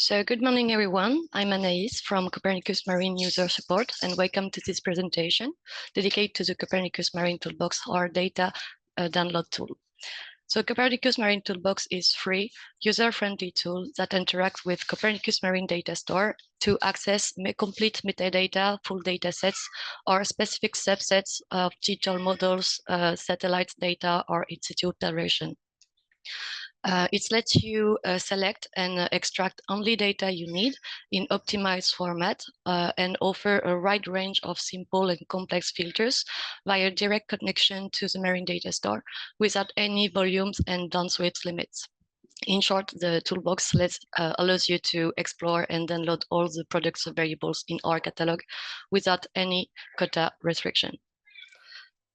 So good morning, everyone. I'm Anaïs from Copernicus Marine User Support, and welcome to this presentation dedicated to the Copernicus Marine Toolbox, our data download tool. So Copernicus Marine Toolbox is free, user-friendly tool that interacts with Copernicus Marine Data Store to access complete metadata, full data sets, or specific subsets of digital models, satellite data, or in-situ declaration. It lets you select and extract only data you need in optimized format and offer a wide range of simple and complex filters via direct connection to the Marine Data Store without any volumes and bandwidth limits. In short, the toolbox allows you to explore and download all the products variables in our catalog without any quota restriction.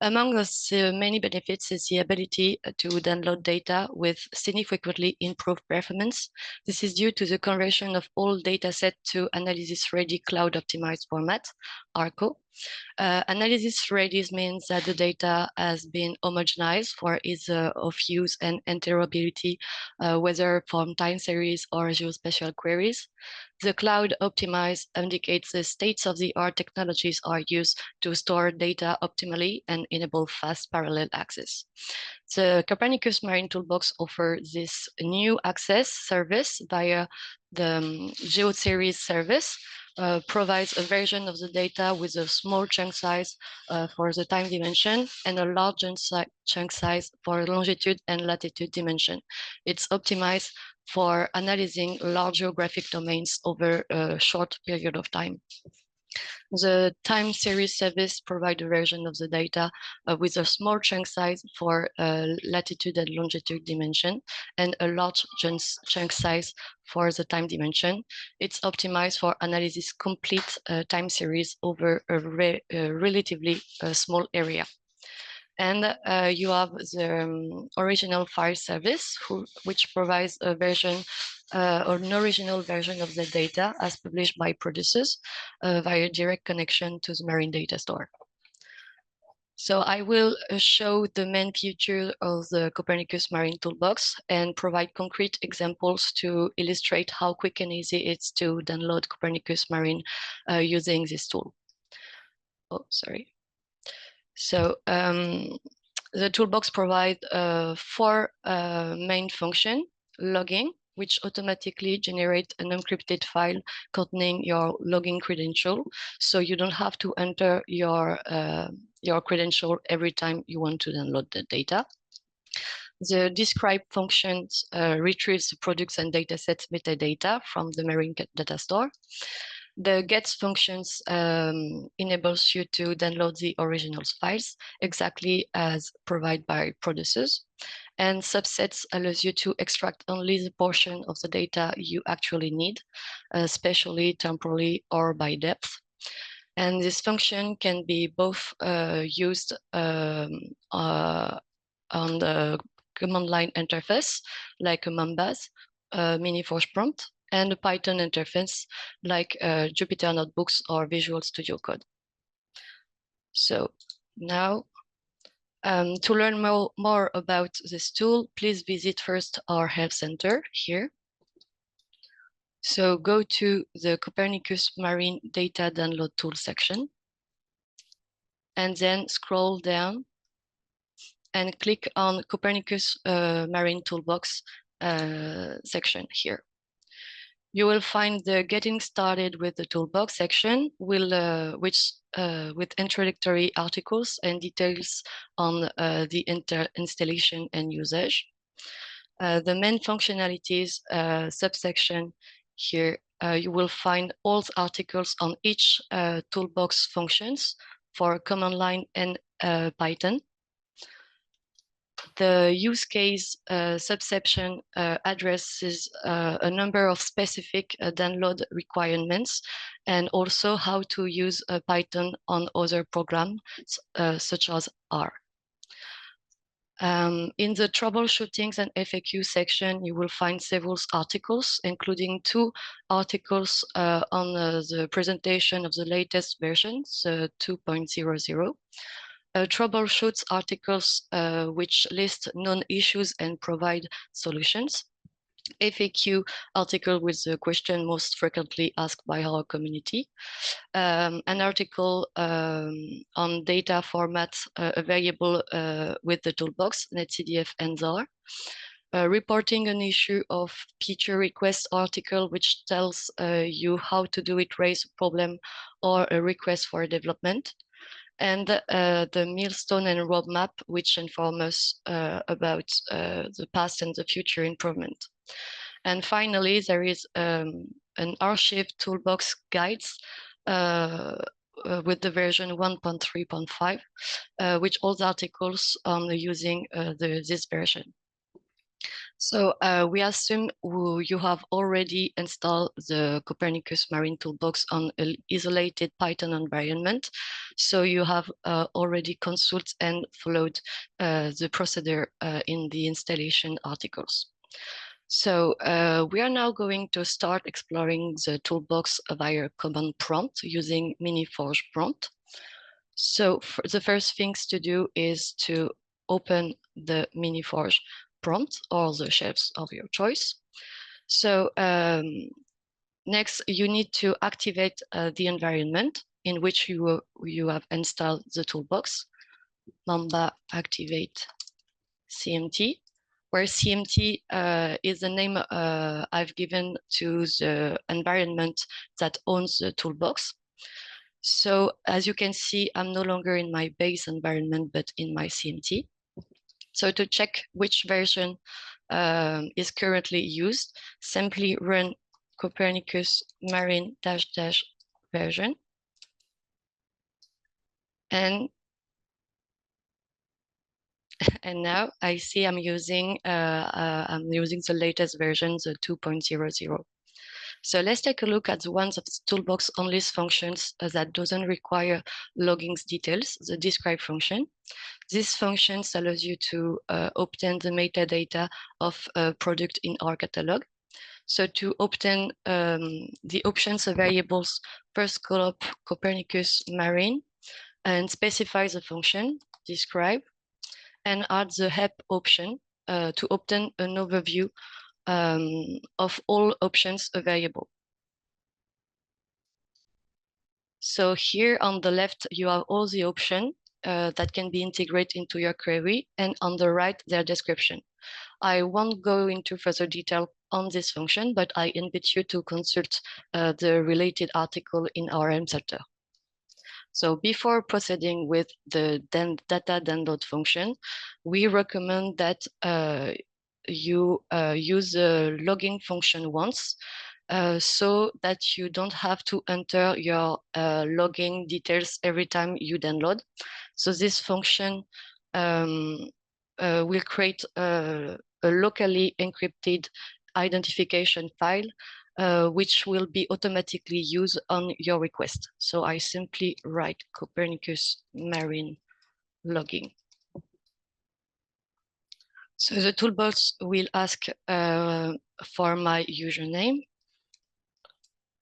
Among the many benefits is the ability to download data with significantly improved performance. This is due to the conversion of all dataset to analysis-ready cloud-optimized format, ARCO. Analysis-ready means that the data has been homogenized for ease of use and interoperability, whether from time series or geospatial queries. The cloud optimized indicates the state-of-the-art technologies are used to store data optimally and enable fast parallel access. The Copernicus Marine Toolbox offers this new access service via the GeoSeries service, provides a version of the data with a small chunk size for the time dimension and a large chunk size for longitude and latitude dimension. It's optimized for analyzing large geographic domains over a short period of time. The time series service provides a version of the data with a small chunk size for latitude and longitude dimension and a large chunk size for the time dimension. It's optimized for analysis complete time series over a relatively small area. And you have the original file service, which provides a version or an original version of the data as published by producers via direct connection to the Marine Data Store. So I will show the main feature of the Copernicus Marine Toolbox and provide concrete examples to illustrate how quick and easy it's to download Copernicus Marine using this tool. Oh, sorry. So the toolbox provides four main functions: logging, which automatically generates an encrypted file containing your login credential, so you don't have to enter your credential every time you want to download the data. The describe functions retrieves the products and datasets metadata from the Marine Data Store. The get functions enables you to download the original files exactly as provided by producers. And subsets allows you to extract only the portion of the data you actually need, spatially, temporally, or by depth. And this function can be both used on the command line interface, like a Mambas, Mini4 prompt, and a Python interface like Jupyter Notebooks or Visual Studio Code. So now, to learn more about this tool, please visit first our help center here. So go to the Copernicus Marine Data Download Tool section, and then scroll down and click on Copernicus Marine Toolbox section here. You will find the Getting Started with the Toolbox section, with introductory articles and details on the installation and usage. The main functionalities subsection here, you will find all the articles on each Toolbox functions for command line and Python. The use case subsection addresses a number of specific download requirements and also how to use Python on other programs such as R. In the troubleshootings and FAQ section, you will find several articles, including 2 articles on the presentation of the latest versions, 2.00. Troubleshoots articles which list known issues and provide solutions. FAQ article with the question most frequently asked by our community, an article on data formats available with the toolbox, netcdf and ZAR, reporting an issue of feature request article, which tells you how to do it, raise a problem or a request for development, and the milestone and roadmap, which inform us about the past and the future improvement. And finally, there is an archive toolbox guides with the version 1.3.5, which all the articles on using this version. So we assume you have already installed the Copernicus Marine Toolbox on an isolated Python environment. So you have already consulted and followed the procedure in the installation articles. So we are now going to start exploring the toolbox via command prompt using MD4 prompt. So the first things to do is to open the MD4 prompt or the shelves of your choice. So next, you need to activate the environment in which you have installed the toolbox. Mamba activate CMT, where CMT is the name I've given to the environment that owns the toolbox. So as you can see, I'm no longer in my base environment, but in my CMT. So to check which version is currently used, simply run Copernicus Marine -- version. And now I see I'm using the latest version, the 2.00. So let's take a look at the ones of the toolbox only functions that doesn't require logging details, the describe function. This function allows you to obtain the metadata of a product in our catalog. So to obtain the options of variables, first call up Copernicus Marine and specify the function, describe, and add the help option to obtain an overview of all options available. So here on the left, you have all the options that can be integrated into your query, and on the right, their description. I won't go into further detail on this function, but I invite you to consult the related article in our newsletter. So before proceeding with the data download function, we recommend that you use the logging function once, so that you don't have to enter your logging details every time you download. So this function will create a locally encrypted identification file, which will be automatically used on your request. So I simply write Copernicus Marine logging. So the toolbox will ask for my username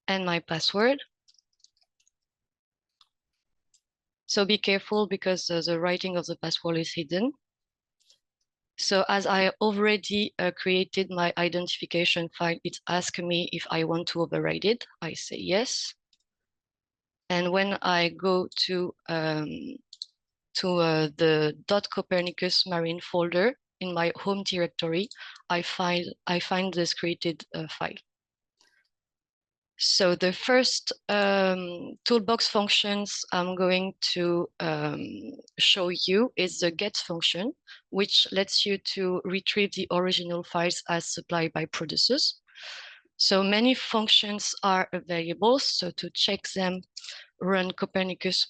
and my password. So be careful because the writing of the password is hidden. So as I already created my identification file, it asks me if I want to override it. I say yes. And when I go to the .copernicus marine folder in my home directory, I find this created file. So the first toolbox functions I'm going to show you is the get function, which lets you to retrieve the original files as supplied by producers. So many functions are available. So to check them, run Copernicus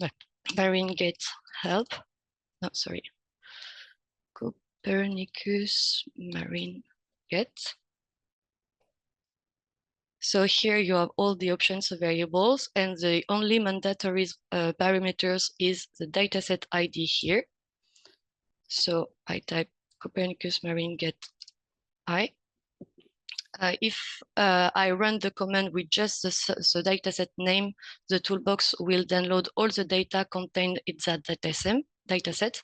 Marine get help. No, sorry. Copernicus Marine get. So here you have all the options of variables, and the only mandatory parameters is the dataset ID here. So I type Copernicus Marine get I. If I run the command with just the dataset name, the toolbox will download all the data contained in that dataset.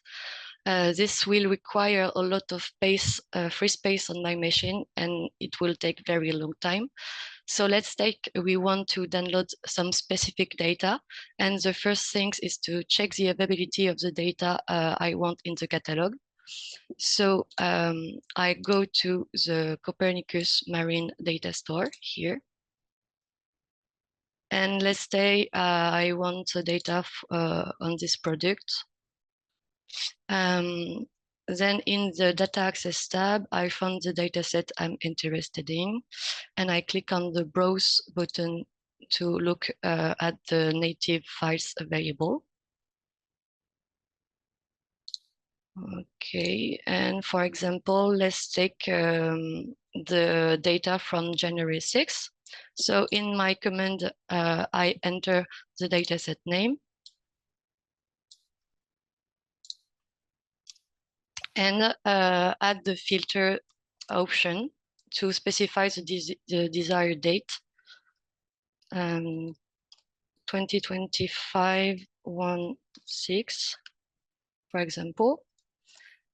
This will require a lot of space, free space on my machine, and it will take very long time. So let's take, we want to download some specific data. And the first thing is to check the availability of the data I want in the catalog. So I go to the Copernicus Marine Data Store here. And let's say I want the data on this product. Then in the data access tab, I found the dataset I'm interested in, and I click on the browse button to look at the native files available. Okay, and for example, let's take the data from January 6th. So in my command, I enter the dataset name and add the filter option to specify the desired date, 2025-1/6, for example.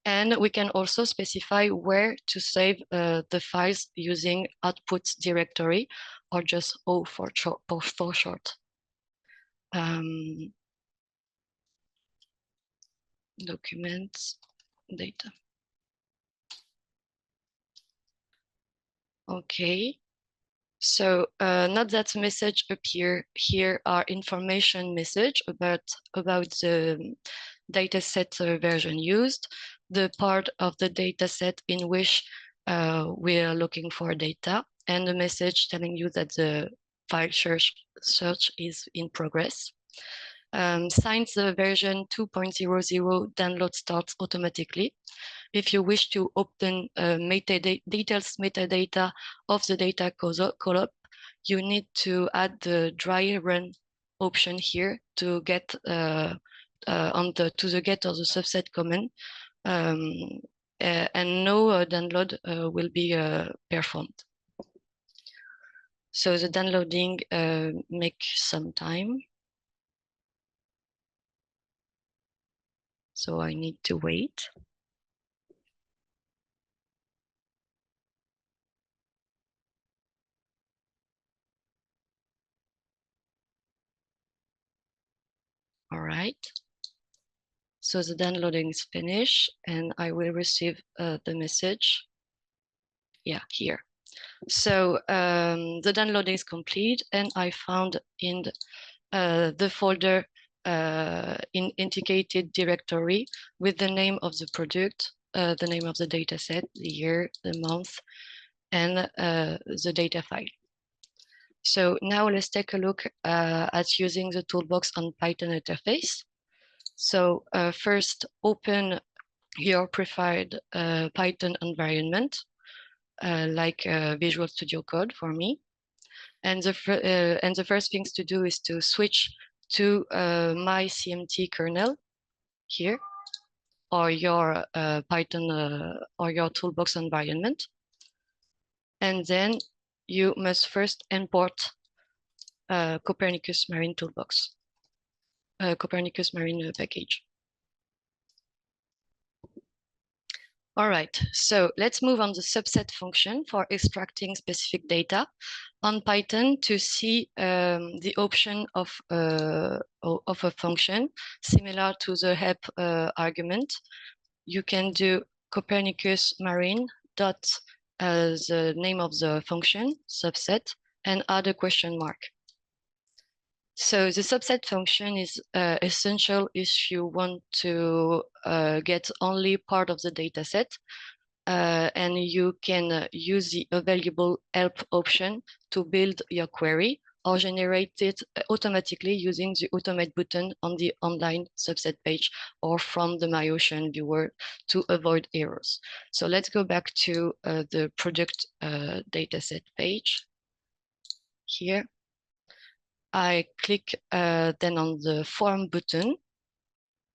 And we can also specify where to save the files using output directory or just O for short. Documents, data. Okay. So not that message appear here are information message about the dataset version used, the part of the dataset in which we are looking for data, and a message telling you that the file search is in progress. Since the version 2.00 download starts automatically, if you wish to open details metadata of the data column, you need to add the dry run option here to get to the get or the subset command, and no download will be performed. So the downloading makes some time. So I need to wait. All right. So the downloading is finished and I will receive the message. Yeah, here. So the downloading is complete and I found in the folder in indicated directory with the name of the product, the name of the dataset, the year, the month, and the data file. So now let's take a look at using the Toolbox on Python interface. So first, open your preferred Python environment, like Visual Studio Code for me. And the first things to do is to switch to my CMT kernel here, or your Python or your Toolbox environment. And then you must first import Copernicus Marine Toolbox, Copernicus Marine package. All right, so let's move on the subset function for extracting specific data on Python to see the option of a function similar to the help argument. You can do Copernicus Marine dot the name of the function subset and add a question mark. So the subset function is essential if you want to get only part of the data set, and you can use the available help option to build your query or generate it automatically using the automate button on the online subset page or from the MyOcean viewer to avoid errors. So let's go back to the product dataset page here. I click then on the form button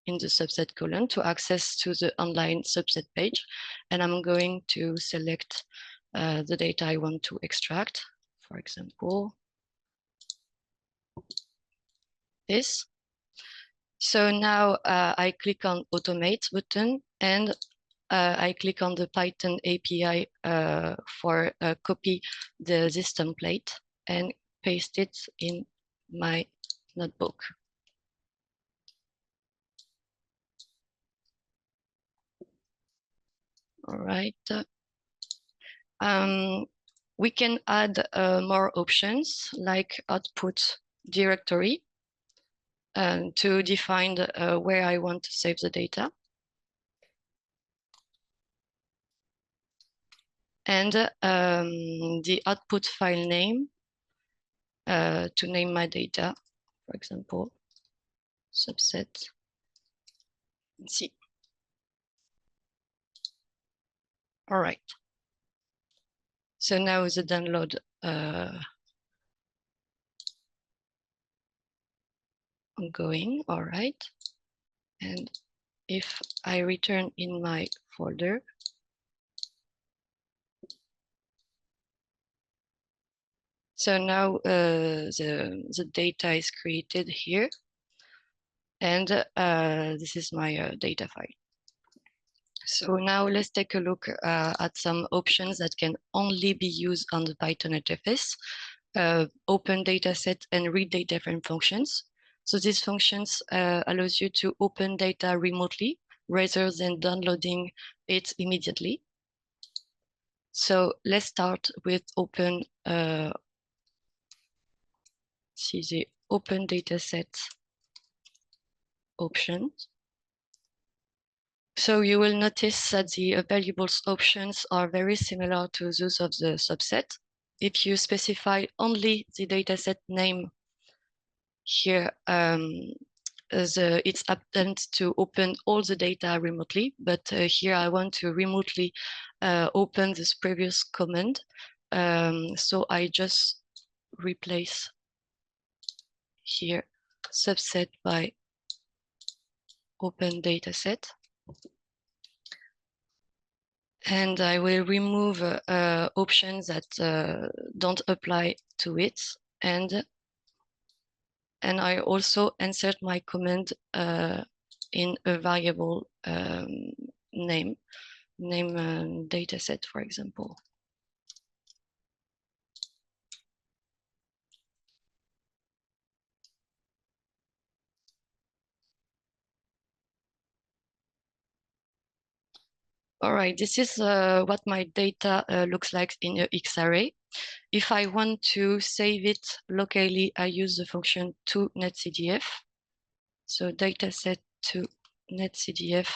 in the subset column to access to the online subset page. And I'm going to select the data I want to extract, for example, this. So now I click on automate button and I click on the Python API for copy this template and paste it in my notebook. All right. We can add more options like output directory to define where I want to save the data. And the output file name to name my data, for example, subset C. All right. So now the download ongoing. All right. And if I return in my folder, so now the data is created here, and this is my data file. So now let's take a look at some options that can only be used on the Python interface. Open dataset and read data frame functions. So these functions allows you to open data remotely rather than downloading it immediately. So let's start with open, see the open dataset options. So you will notice that the available options are very similar to those of the subset. If you specify only the dataset name here, it's append to open all the data remotely, but here I want to remotely open this previous command. So I just replace here subset by open dataset. And I will remove options that don't apply to it. And I also insert my command in a variable name dataset, for example. All right, this is what my data looks like in a X-array. If I want to save it locally, I use the function toNetCDF. So dataset to netcdf,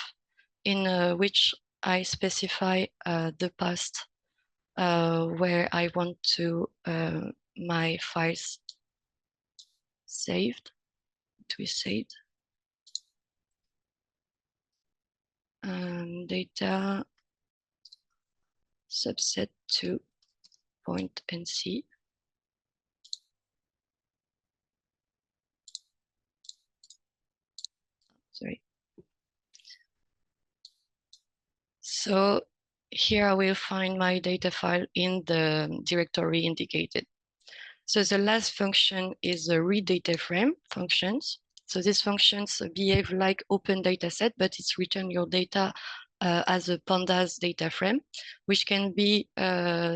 in which I specify the path where I want to my files saved to be saved. Data subset to point and see. Sorry. So here I will find my data file in the directory indicated. So the last function is the read data frame functions. So these functions behave like open dataset, but it's return your data as a pandas data frame, which can be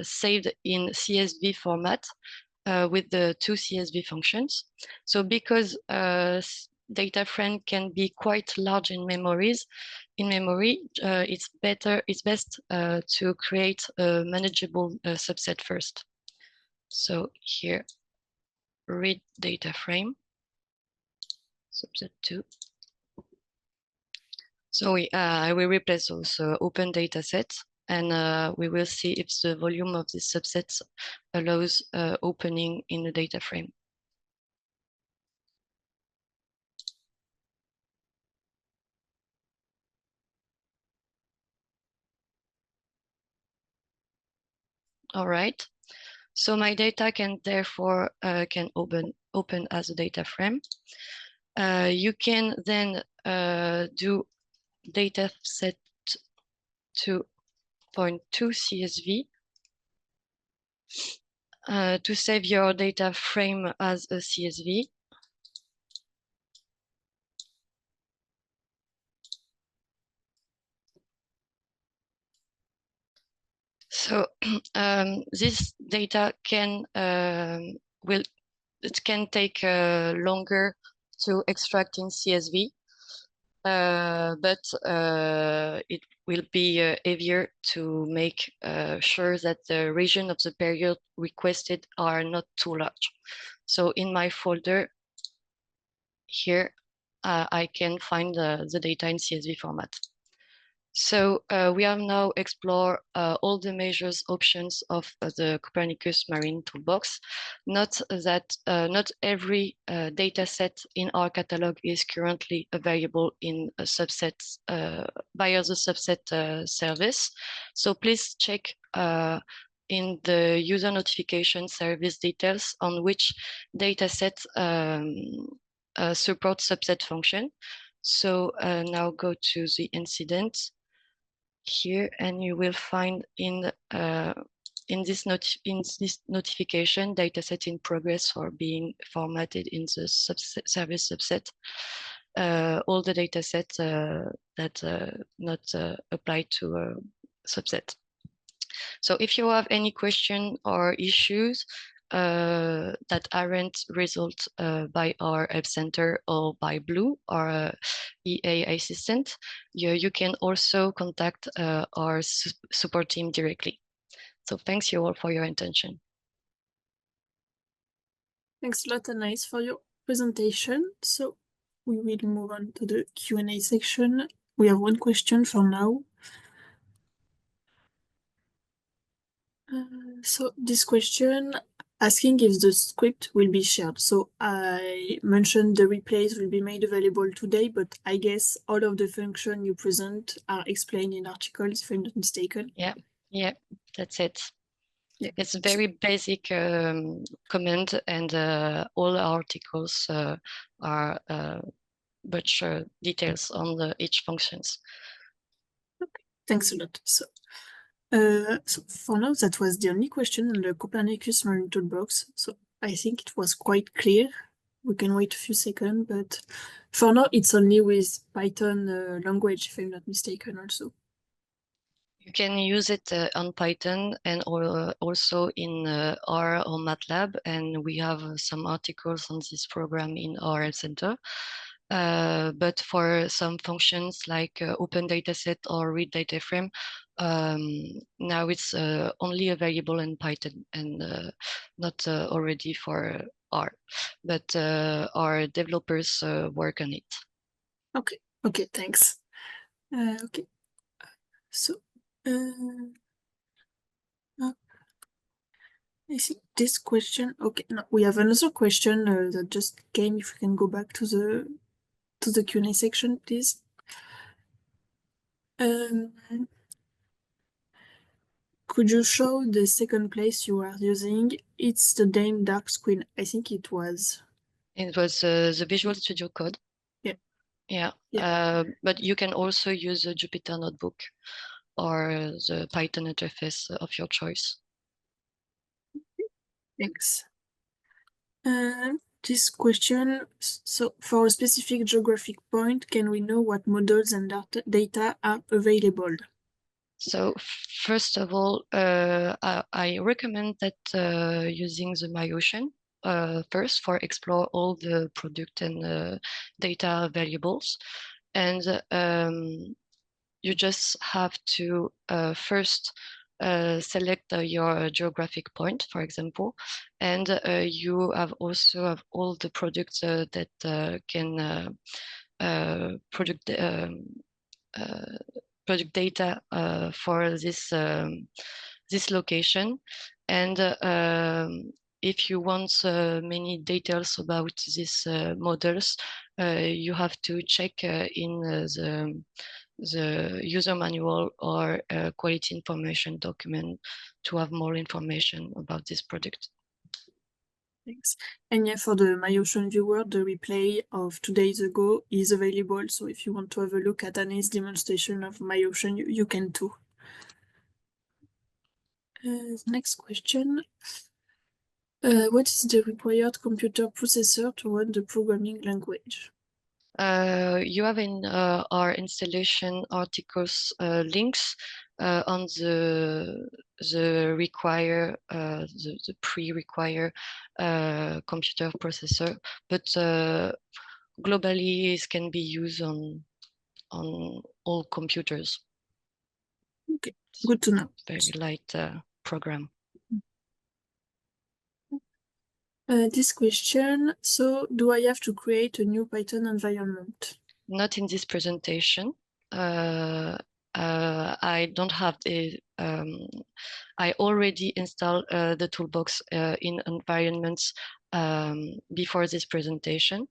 saved in CSV format with the two CSV functions. So because data frame can be quite large in memory, it's best to create a manageable subset first. So here, read data frame, subset 2. So I will replace those open data sets, and we will see if the volume of this subset allows opening in the data frame. All right. So my data can therefore can open as a data frame. You can then do data set 2.2 CSV to save your data frame as a CSV. So this data can it can take longer to extract in CSV, but it will be heavier to make sure that the region of the period requested are not too large. So in my folder here, I can find the data in CSV format. So we have now explored all the measures options of the Copernicus Marine Toolbox. Not every data set in our catalog is currently available in a subset via the subset service. So please check in the user notification service details on which data set support subset function. So now go to the incident here, and you will find in this notification dataset in progress or being formatted in the service subset. All the datasets that not apply to a subset. So if you have any question or issues that aren't resolved by our Help Center or by Blue, our EA assistant, you can also contact our support team directly. So thanks you all for your attention. Thanks a lot, Anaïs, for your presentation. So we will move on to the Q&A section. We have one question for now. So this question asking if the script will be shared. So I mentioned the replays will be made available today, but I guess all of the functions you present are explained in articles, if I'm not mistaken. Yeah, that's it. Yeah. It's a very basic command, and all articles are much details on each functions. Okay, thanks a lot. So for now, that was the only question on the Copernicus Marine Toolbox. So I think it was quite clear. We can wait a few seconds, but for now, it's only with Python language, if I'm not mistaken, also. You can use it on Python and also in R or MATLAB, and we have some articles on this program in our center. But for some functions like open dataset or read data frame, now it's only available in Python and not already for R. But our developers work on it. Okay, thanks. Okay, so I see this question. Okay, no, we have another question that just came. If we can go back to the Q&A section, please. Could you show the second place you are using? It's the Dame Dark Screen. I think it was. It was the Visual Studio Code. Yeah. But you can also use a Jupyter Notebook or the Python interface of your choice. Thanks. This question, so for a specific geographic point, can we know what models and data are available? So first of all, I recommend that using the MyOcean first for explore all the product and data variables. And you just have to first select your geographic point, for example, and you have also have all the products that can product data for this location. And if you want many details about these models, you have to check in the user manual or quality information document to have more information about this product. Thanks. And yeah, for the MyOcean viewer, the replay of 2 days ago is available. So if you want to have a look at Anaïs' demonstration of MyOcean, you can too. Next question. What is the required computer processor to run the programming language? You have in our installation articles links on the pre-require computer processor, but globally it can be used on all computers. Okay, good to know. Very light program. This question, so do I have to create a new Python environment? Not in this presentation. I don't have a, I already installed the toolbox in environments before this presentation,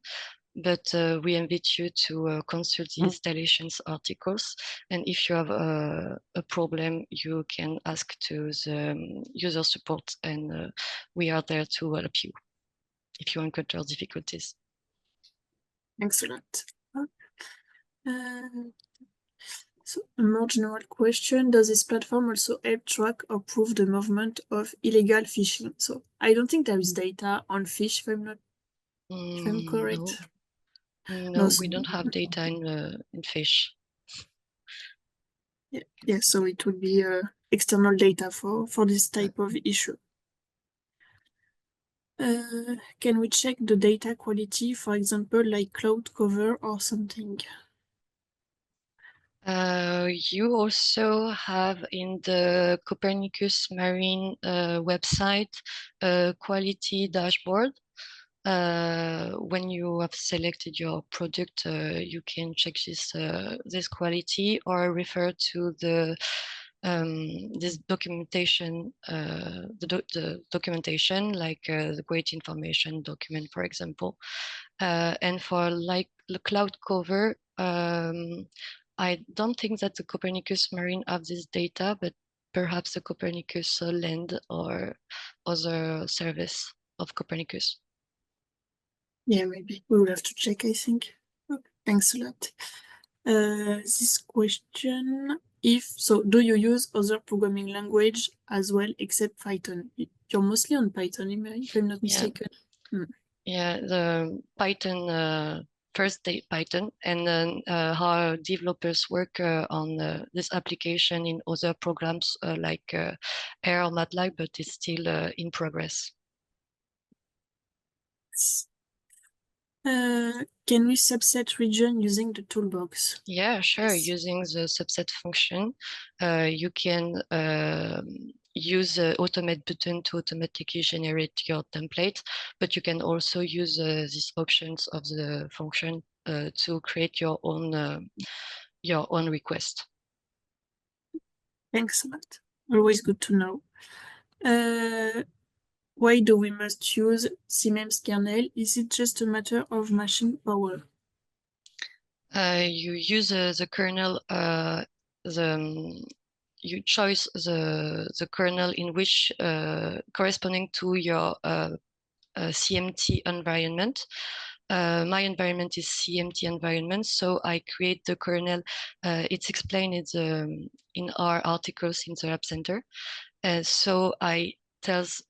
but we invite you to consult the installations articles. And if you have a problem, you can ask to the user support, and we are there to help you if you encounter difficulties. Excellent. So a more general question, does this platform also help track or prove the movement of illegal fishing? So I don't think there is data on fish, if I'm correct. No, we don't have data in fish. Yeah, so it would be external data for this type of issue. Can we check the data quality, for example, like cloud cover or something? You also have in the Copernicus Marine website a quality dashboard. When you have selected your product, you can check this quality or refer to this documentation, the documentation like the great information document, for example. And for like the cloud cover, I don't think that the Copernicus Marine have this data, but perhaps the Copernicus Land or other service of Copernicus. Yeah, maybe we will have to check, I think. Okay, thanks a lot. This question, do you use other programming language as well except Python? You're mostly on Python, if I'm not mistaken. Yeah, the Python, first Python, and then how developers work on this application in other programs like R or MATLAB, but it's still in progress. Can we subset region using the toolbox? Yeah, sure. Yes. Using the subset function, you can use the automate button to automatically generate your template, but you can also use these options of the function to create your own request. Thanks a lot. Always good to know. Why do we must use CMEMS kernel? Is it just a matter of machine power? You use the kernel, you choose the kernel in which corresponding to your CMT environment. My environment is CMT environment, so I create the kernel. It's explained in our articles in the Lab Center. So I tells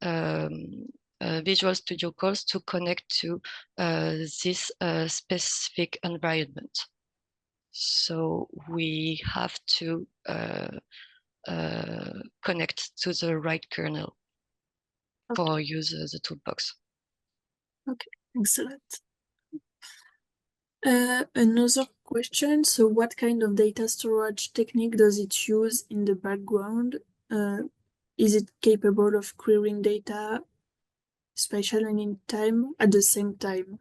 Visual Studio Codes to connect to this specific environment. So we have to connect to the right kernel for use the toolbox. Okay, thanks a lot. Another question, so what kind of data storage technique does it use in the background? Is it capable of querying data, spatial and in time, at the same time?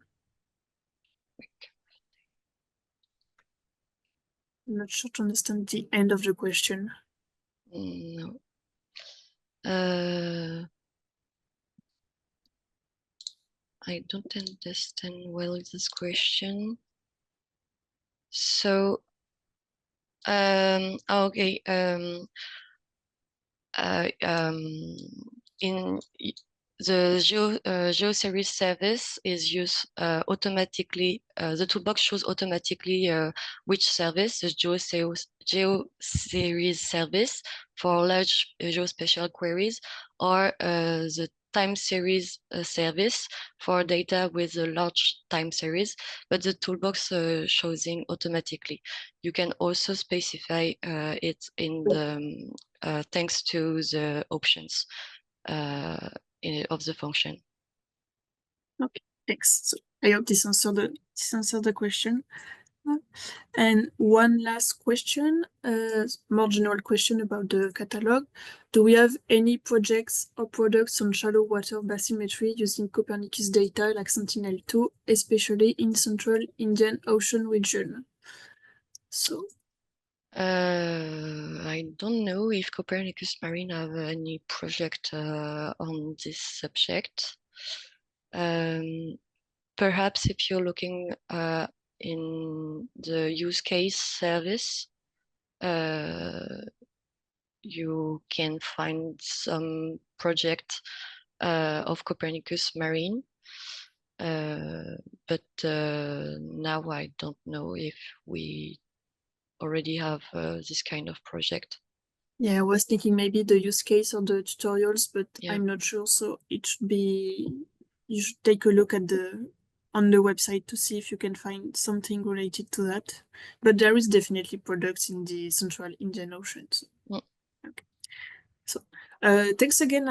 I'm not sure to understand the end of the question. No. I don't understand well this question. So, okay. In the GeoSeries service is used automatically. The toolbox shows automatically which service, the GeoSeries service for large geospatial queries, or the time series service for data with a large time series, but the toolbox shows it automatically. You can also specify it in the thanks to the options of the function. Okay, thanks. So I hope this answered the question. And one last question, more general question about the catalog. Do we have any projects or products on shallow water bathymetry using Copernicus data like Sentinel-2, especially in Central Indian Ocean region? So I don't know if Copernicus Marine have any project on this subject. Perhaps if you're looking in the use case service, you can find some project of Copernicus Marine. But now I don't know if we already have this kind of project. yeah, I was thinking maybe the use case or the tutorials, but Yeah. I'm not sure. So it should be, you should take a look at on the website to see if you can find something related to that. But there is definitely products in the Central Indian Ocean. So. Mm. Okay. So thanks again.